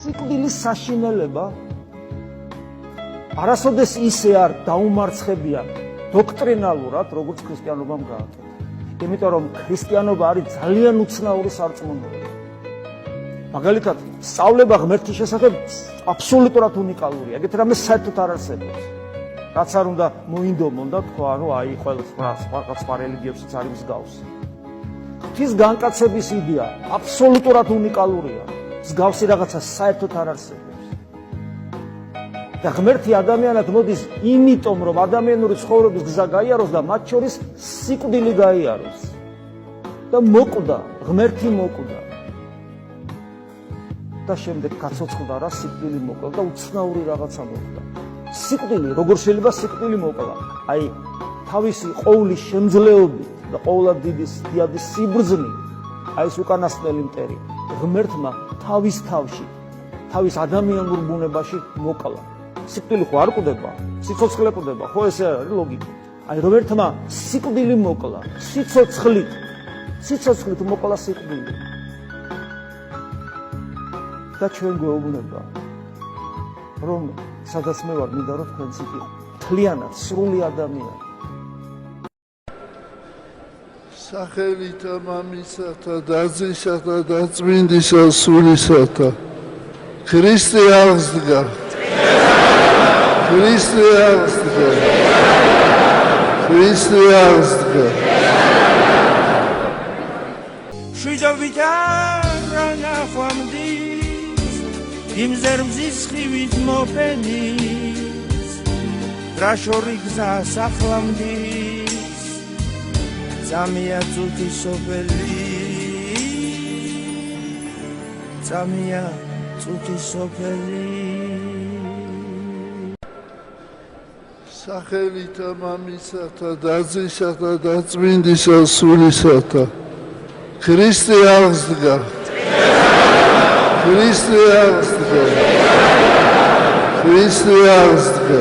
სიკვდილის საშინელება არასოდეს ისე არ დაუმარცხებია დოქტრინალურად, როგორც ქრისტიანობამ გააკეთა. იმიტომ რომ ქრისტიანობა არის ძალიან უცნაური სარწმუნოება. მაგალითად, სწავლება ღმერთის შესახებ აბსოლუტურად უნიკალურია. ეგეთ რამე საერთოდ არ არსებობს. რაც არ უნდა მოინდომონ და თქვა, რომ აი ყველა სხვა რელიგიებშიც არის მსგავსი. ღვთის განკაცების იდეა აბსოლუტურად უნიკალურია. მსგავსი რაღაცა საერთოდ არ არსებობს. და ღმერთი ადამიანად მოდის იმიტომ, რომ ადამიანური ცხოვრების გზა გაიაროს და მათ შორის სიკვდილი გაიაროს. და მოკვდა, ღმერთი მოკვდა. და შემდეგ გაცოცხლდა რა სიკვდილი მოკლა და უცნაური რაღაცა მოხდა. სიკვდილი, როგორ შეიძლება სიკვდილი მოკლა? აი, თავისი ყოვლის შემძლეობით და ყოვლად დიდი სიბრძნით, აი ეს უკანასკნელი მტერი ღმერთმა თავის თავში, თავის ადამიანურ ბუნებაში მოკლა. სიკვდილი ხო არ კვდება, სიცოცხლე კვდება, ხო ესე არის ლოგიკა. აი ღმერთმა სიკვდილი მოკლა, სიცოცხლით მოკლა სიკვდილი. და ჩვენ გვეუბნება, რომ სადაც მე ვარ, მინდა რომ თქვენც იყო მთლიანად სრული ადამიანი. სახელითა მამისათა და ძისათა და წმინდისა სულისათა ქრისტე აღსდგა. ქრისტე აღსდგა. ქრისტე აღსდგა. შვიდობიტარანა ხვამდის იმ ზერმზის ხივით მოფენის რა შორი გზა სახლამდის წამია წუთი სოფელი წამია წუთი სოფელი სახელითა მამისათა და ძისათა და წმინდისა სულისათა ქრისტე აღსდგა. ქრისტე აღსდგა. ქრისტე აღსდგა.